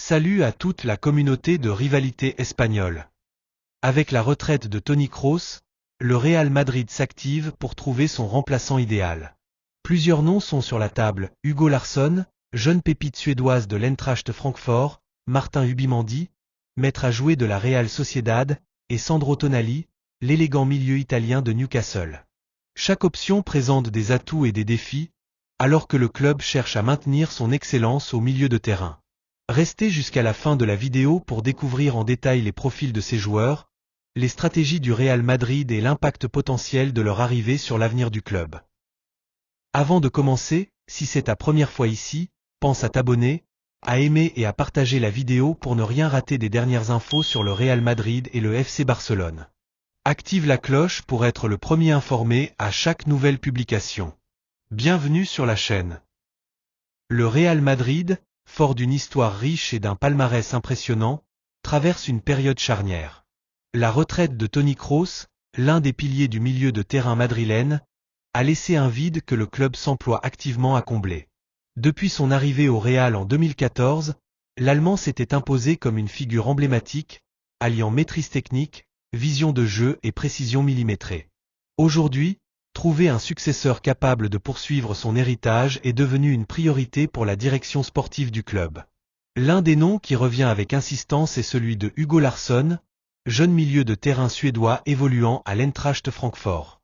Salut à toute la communauté de rivalité espagnole. Avec la retraite de Toni Kroos, le Real Madrid s'active pour trouver son remplaçant idéal. Plusieurs noms sont sur la table: Hugo Larsson, jeune pépite suédoise de l'Eintracht Francfort, Martin Zubimendi, maître à jouer de la Real Sociedad, et Sandro Tonali, l'élégant milieu italien de Newcastle. Chaque option présente des atouts et des défis, alors que le club cherche à maintenir son excellence au milieu de terrain. Restez jusqu'à la fin de la vidéo pour découvrir en détail les profils de ces joueurs, les stratégies du Real Madrid et l'impact potentiel de leur arrivée sur l'avenir du club. Avant de commencer, si c'est ta première fois ici, pense à t'abonner, à aimer et à partager la vidéo pour ne rien rater des dernières infos sur le Real Madrid et le FC Barcelone. Active la cloche pour être le premier informé à chaque nouvelle publication. Bienvenue sur la chaîne. Le Real Madrid, fort d'une histoire riche et d'un palmarès impressionnant, traverse une période charnière. La retraite de Toni Kroos, l'un des piliers du milieu de terrain madrilène, a laissé un vide que le club s'emploie activement à combler. Depuis son arrivée au Real en 2014, l'Allemand s'était imposé comme une figure emblématique, alliant maîtrise technique, vision de jeu et précision millimétrée. Aujourd'hui, trouver un successeur capable de poursuivre son héritage est devenu une priorité pour la direction sportive du club. L'un des noms qui revient avec insistance est celui de Hugo Larsson, jeune milieu de terrain suédois évoluant à l'Eintracht Francfort.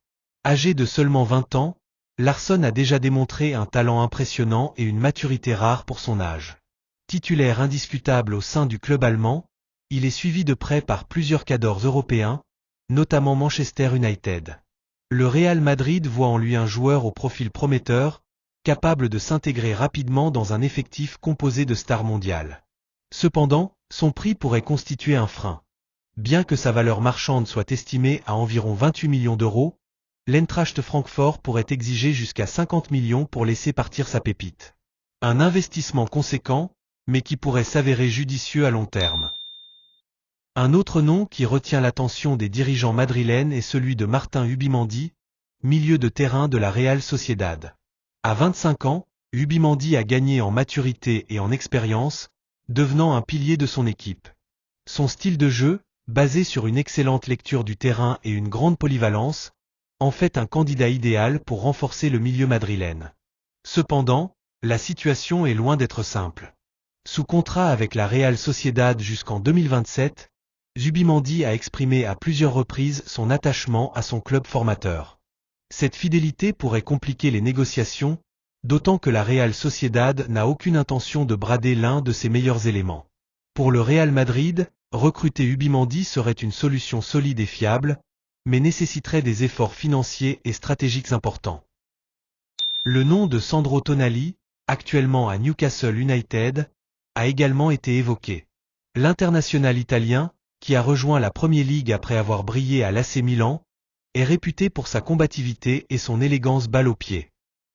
Âgé de seulement 20 ans, Larsson a déjà démontré un talent impressionnant et une maturité rare pour son âge. Titulaire indiscutable au sein du club allemand, il est suivi de près par plusieurs cadors européens, notamment Manchester United. Le Real Madrid voit en lui un joueur au profil prometteur, capable de s'intégrer rapidement dans un effectif composé de stars mondiales. Cependant, son prix pourrait constituer un frein. Bien que sa valeur marchande soit estimée à environ 28 millions d'euros, l'Eintracht Francfort pourrait exiger jusqu'à 50 millions pour laisser partir sa pépite. Un investissement conséquent, mais qui pourrait s'avérer judicieux à long terme. Un autre nom qui retient l'attention des dirigeants madrilènes est celui de Martin Zubimendi, milieu de terrain de la Real Sociedad. À 25 ans, Zubimendi a gagné en maturité et en expérience, devenant un pilier de son équipe. Son style de jeu, basé sur une excellente lecture du terrain et une grande polyvalence, en fait un candidat idéal pour renforcer le milieu madrilène. Cependant, la situation est loin d'être simple. Sous contrat avec la Real Sociedad jusqu'en 2027, Zubimendi a exprimé à plusieurs reprises son attachement à son club formateur. Cette fidélité pourrait compliquer les négociations, d'autant que la Real Sociedad n'a aucune intention de brader l'un de ses meilleurs éléments. Pour le Real Madrid, recruter Zubimendi serait une solution solide et fiable, mais nécessiterait des efforts financiers et stratégiques importants. Le nom de Sandro Tonali, actuellement à Newcastle United, a également été évoqué. L'international italien, qui a rejoint la Premier League après avoir brillé à l'AC Milan, est réputé pour sa combativité et son élégance balle au pied.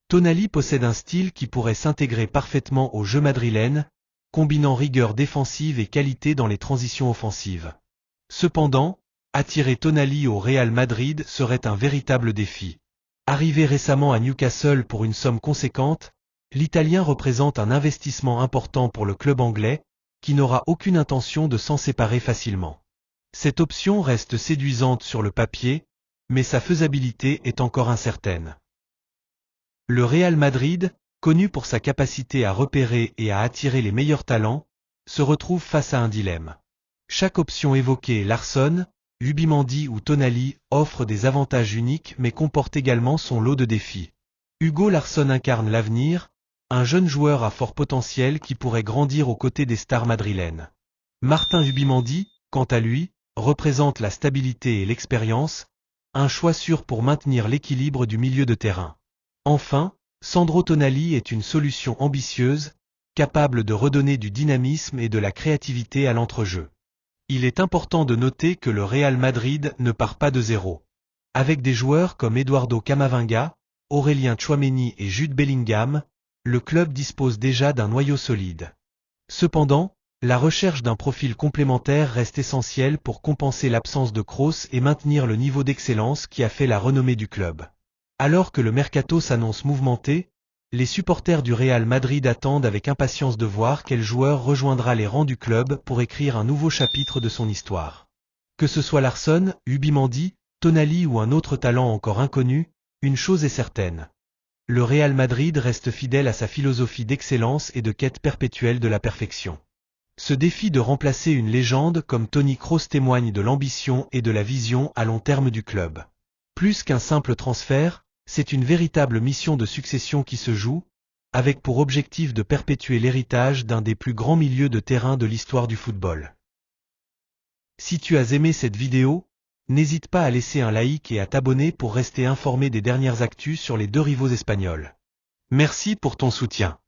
Tonali possède un style qui pourrait s'intégrer parfaitement au jeu madrilène, combinant rigueur défensive et qualité dans les transitions offensives. Cependant, attirer Tonali au Real Madrid serait un véritable défi. Arrivé récemment à Newcastle pour une somme conséquente, l'Italien représente un investissement important pour le club anglais, qui n'aura aucune intention de s'en séparer facilement. Cette option reste séduisante sur le papier, mais sa faisabilité est encore incertaine. Le Real Madrid, connu pour sa capacité à repérer et à attirer les meilleurs talents, se retrouve face à un dilemme. Chaque option évoquée, Larsson, Zubimendi ou Tonali, offre des avantages uniques mais comporte également son lot de défis. Hugo Larsson incarne l'avenir, un jeune joueur à fort potentiel qui pourrait grandir aux côtés des stars madrilènes. Martin Zubimendi, quant à lui, représente la stabilité et l'expérience, un choix sûr pour maintenir l'équilibre du milieu de terrain. Enfin, Sandro Tonali est une solution ambitieuse, capable de redonner du dynamisme et de la créativité à l'entrejeu. Il est important de noter que le Real Madrid ne part pas de zéro. Avec des joueurs comme Eduardo Camavinga, Aurélien Tchouaméni et Jude Bellingham, le club dispose déjà d'un noyau solide. Cependant, la recherche d'un profil complémentaire reste essentielle pour compenser l'absence de Kroos et maintenir le niveau d'excellence qui a fait la renommée du club. Alors que le mercato s'annonce mouvementé, Les supporters du Real Madrid attendent avec impatience de voir quel joueur rejoindra les rangs du club pour écrire un nouveau chapitre de son histoire. Que ce soit Larsson, Zubimendi, Tonali ou un autre talent encore inconnu, une chose est certaine. Le Real Madrid reste fidèle à sa philosophie d'excellence et de quête perpétuelle de la perfection. Ce défi de remplacer une légende comme Toni Kroos témoigne de l'ambition et de la vision à long terme du club. Plus qu'un simple transfert, c'est une véritable mission de succession qui se joue, avec pour objectif de perpétuer l'héritage d'un des plus grands milieux de terrain de l'histoire du football. Si tu as aimé cette vidéo, n'hésite pas à laisser un like et à t'abonner pour rester informé des dernières actus sur les deux rivaux espagnols. Merci pour ton soutien.